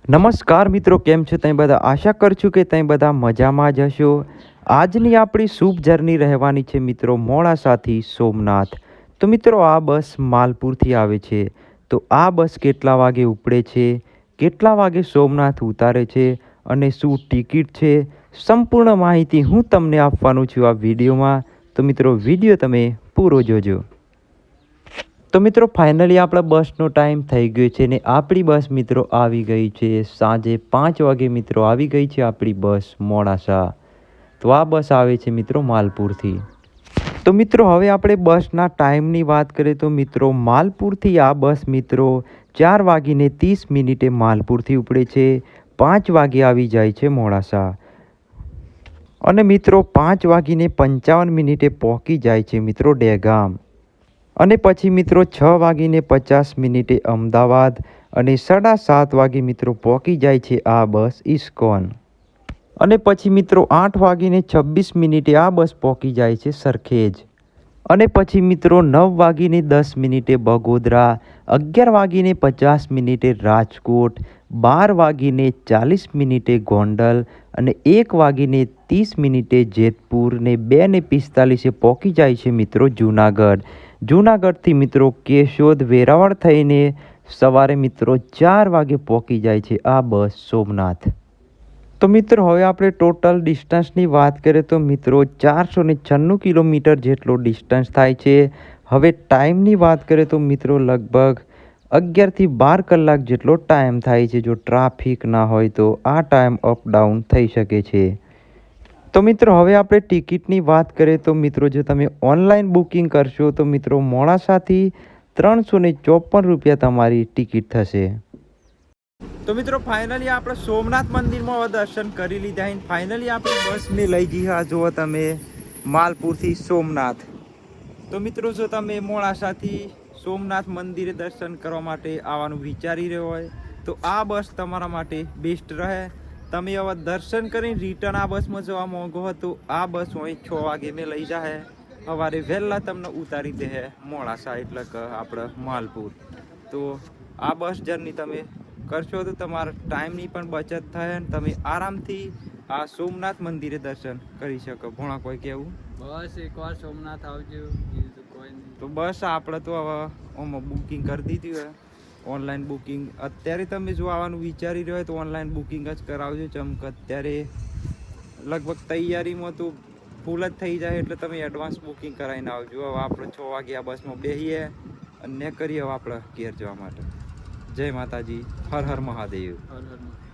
નમસ્કાર મિત્રો, કેમ છો તમે બધા? આશા કરું છું કે તમે બધા મજામાં જ હશો. આજની આપણી શુભ જર્ની રહેવાની છે મિત્રો મોડાસાથી સોમનાથ. તો મિત્રો આ બસ માલપુરથી આવે છે. તો આ બસ કેટલા વાગે ઉપડે છે, કેટલા વાગે સોમનાથ ઉતારે છે અને શું ટિકિટ છે, સંપૂર્ણ માહિતી હું તમને આપવાનું છું આ વિડીયોમાં. તો મિત્રો વિડીયો તમે પૂરો જોજો. તો મિત્રો ફાઇનલી આપણા બસનો ટાઈમ થઈ ગયો છે ને આપણી બસ મિત્રો આવી ગઈ છે સાંજે 5 વાગે. મિત્રો આવી ગઈ છે આપણી બસ મોડાસા. તો આ બસ આવે છે મિત્રો માલપુરથી. તો મિત્રો હવે આપણે બસના ટાઈમની વાત કરીએ તો મિત્રો માલપુરથી આ બસ મિત્રો 4:30 માલપુરથી ઉપડે છે, 5 વાગે આવી જાય છે મોડાસા અને મિત્રો 5:55 પહોંચી જાય છે મિત્રો દહેગામ. અને પછી મિત્રો 6:50 અમદાવાદ અને 7:30 વાગે મિત્રો પહોંચી જાય છે આ બસ ઇસ્કોન. અને પછી મિત્રો 8:26 આ બસ પહોંચી જાય છે સરખેજ. અને પછી મિત્રો 9:10 બગોદરા, 11:50 રાજકોટ, 12:40 ગોંડલ અને 1:30 જેતપુર ને 2:45 પહોંચી જાય છે મિત્રો જૂનાગઢ. જૂનાગઢથી મિત્રો કેશોદ વેરાવળ થઈને સવારે મિત્રો 4 વાગે પહોંચી જાય છે આ બસ સોમનાથ. તો મિત્રો હવે આપણે ટોટલ ડિસ્ટન્સની વાત કરીએ તો મિત્રો 496 કિલોમીટર જેટલો ડિસ્ટન્સ થાય છે. હવે ટાઈમની વાત કરીએ તો મિત્રો લગભગ 11 થી 12 કલાક જેટલો ટાઈમ થાય છે. જો ટ્રાફિક ના હોય તો આ ટાઈમ અપડાઉન થઈ શકે છે. તો મિત્રો હવે આપણે ટિકિટની વાત કરીએ તો મિત્રો જો તમે ઓનલાઈન બુકિંગ કરશો તો મિત્રો મોડાસાથી 354 રૂપિયા તમારી ટિકિટ થશે. તો મિત્રો ફાઇનલી આપણે સોમનાથ મંદિરમાં દર્શન કરી લીધા. ફાઇનલી આપણે બસને લઈ જઈએ આ જુઓ તમે માલપુરથી સોમનાથ. તો મિત્રો જો તમે મોડાસાથી સોમનાથ મંદિરે દર્શન કરવા માટે આવવાનું વિચારી રહ્યો હોય તો આ બસ તમારા માટે બેસ્ટ રહે. તમે હવે દર્શન કરીને રિટર્ન આ બસમાં જવા માંગો હો તો આ બસ અહીં 6 વાગે મેં લઈ જાય. સવારે વહેલા તમને ઉતારી દે મોડાસા એટલે કે આપણે માલપુર. તો આ બસ જર્ની તમે કરશો તો તમારા ટાઈમની પણ બચત થાય અને તમે આરામથી આ સોમનાથ મંદિરે દર્શન કરી શકો. ભોણા કોઈ કહેવું? બસ એકવાર સોમનાથ આવજો, કોઈ નહીં. તો બસ આપણે તો હવે આમાં બુકિંગ કરી દીધી હોય ઓનલાઈન બુકિંગ. અત્યારે તમે જો આવવાનું વિચારી રહ્યો હોય તો ઓનલાઈન બુકિંગ જ કરાવજો. ચમક અત્યારે લગભગ તૈયારીમાં તો ફૂલ જ થઈ જાય એટલે તમે એડવાન્સ બુકિંગ કરાવીને આવજો. હવે આપણે 6 વાગે આ બસમાં બેસીએ અને કરીએ હવે આપણે ઘેર જવા માટે. જય માતાજી, હર હર મહાદેવ. હર હર મહાદેવ.